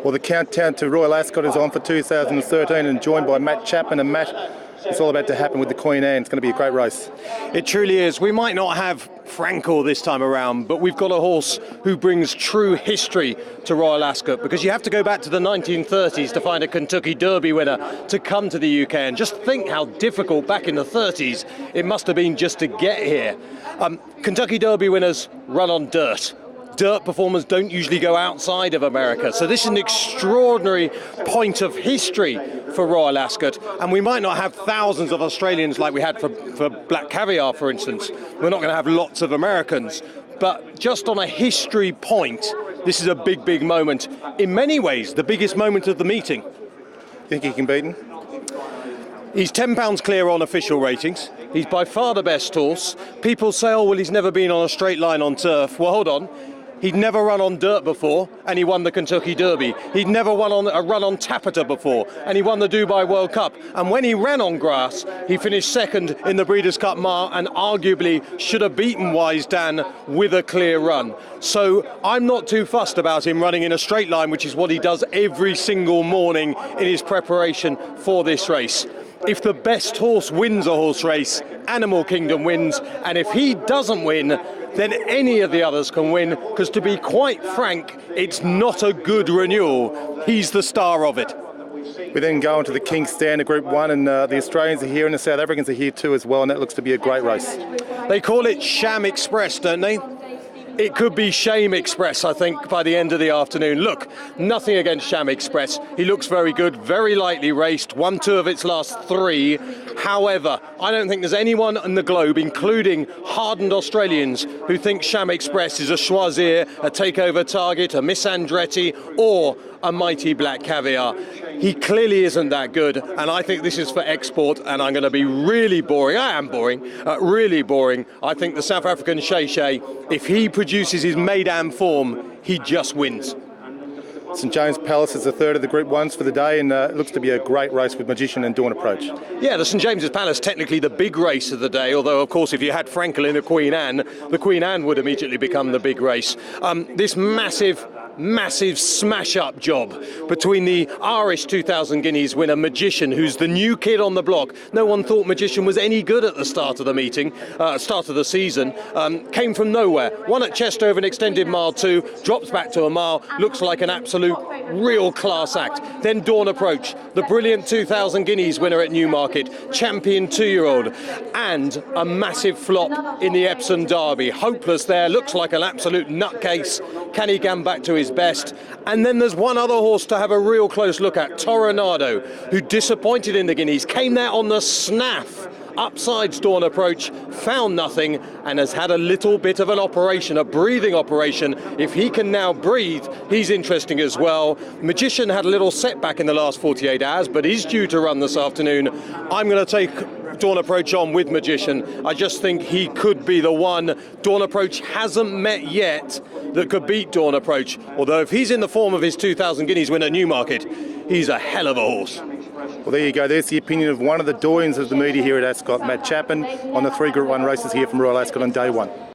Well, the countdown to Royal Ascot is on for 2013 and joined by Matt Chapman. And Matt, it's all about to happen with the Queen Anne. It's going to be a great race. It truly is. We might not have Frankel this time around, but we've got a horse who brings true history to Royal Ascot, because you have to go back to the 1930s to find a Kentucky Derby winner to come to the UK. And just think how difficult back in the 30s it must have been just to get here. Kentucky Derby winners run on dirt. Dirt performers don't usually go outside of America. So this is an extraordinary point of history for Royal Ascot. And we might not have thousands of Australians like we had for Black Caviar, for instance. We're not going to have lots of Americans. But just on a history point, this is a big, big moment. In many ways, the biggest moment of the meeting. Think he can beat him? He's £10 clear on official ratings. He's by far the best horse. People say, oh, well, he's never been on a straight line on turf. Well, hold on. He'd never run on dirt before, and he won the Kentucky Derby. He'd never won on a run on taffeta before, and he won the Dubai World Cup. And when he ran on grass, he finished second in the Breeders' Cup Mile and arguably should have beaten Wise Dan with a clear run. So I'm not too fussed about him running in a straight line, which is what he does every single morning in his preparation for this race. If the best horse wins a horse race, Animal Kingdom wins, and if he doesn't win, then any of the others can win, because to be quite frank, it's not a good renewal. He's the star of it. We then go into the King's Standard Group 1, and the Australians are here and the South Africans are here too as well, and that looks to be a great race. They call it Sham Express, don't they? It could be Shame Express, I think, by the end of the afternoon. Look, nothing against Sham Express. He looks very good, very lightly raced, won 2 of its last 3. However, I don't think there's anyone in the globe, including hardened Australians, who think Sham Express is a Choisir, a Takeover Target, a Miss Andretti, or a Mighty Black Caviar. He clearly isn't that good, and I think this is for export, and I'm going to be really boring. I am boring, really boring. I think the South African Shay Shay, if he produces his Maiden form, he just wins. St James Palace is the third of the Group 1s for the day, and it looks to be a great race with Magician and Dawn Approach. Yeah, the St James's Palace, technically the big race of the day, although, of course, if you had Frankel in the Queen Anne would immediately become the big race. This massive smash-up job between the Irish 2,000 guineas winner Magician, who's the new kid on the block. No one thought Magician was any good at the start of the meeting, start of the season. Came from nowhere. Won at Chester over an extended mile 2, drops back to a mile, looks like an absolute real class act. Then Dawn Approach, the brilliant 2,000 guineas winner at Newmarket, champion 2-year-old, and a massive flop in the Epsom Derby. Hopeless there, looks like an absolute nutcase. Can he come back to his best? And then there's one other horse to have a real close look at, Toronado, who disappointed in the Guineas, came there on the snaff. Upsides Dawn Approach, found nothing, and has had a little bit of an operation, a breathing operation. If he can now breathe, he's interesting as well. Magician had a little setback in the last 48 hours, but is due to run this afternoon. I'm going to take Dawn Approach on with Magician. I just think he could be the one Dawn Approach hasn't met yet that could beat Dawn Approach. Although if he's in the form of his 2,000 guineas win at Newmarket, he's a hell of a horse. Well, there you go. There's the opinion of one of the doyens of the media here at Ascot, Matt Chapman, on the 3 Group 1 races here from Royal Ascot on day 1.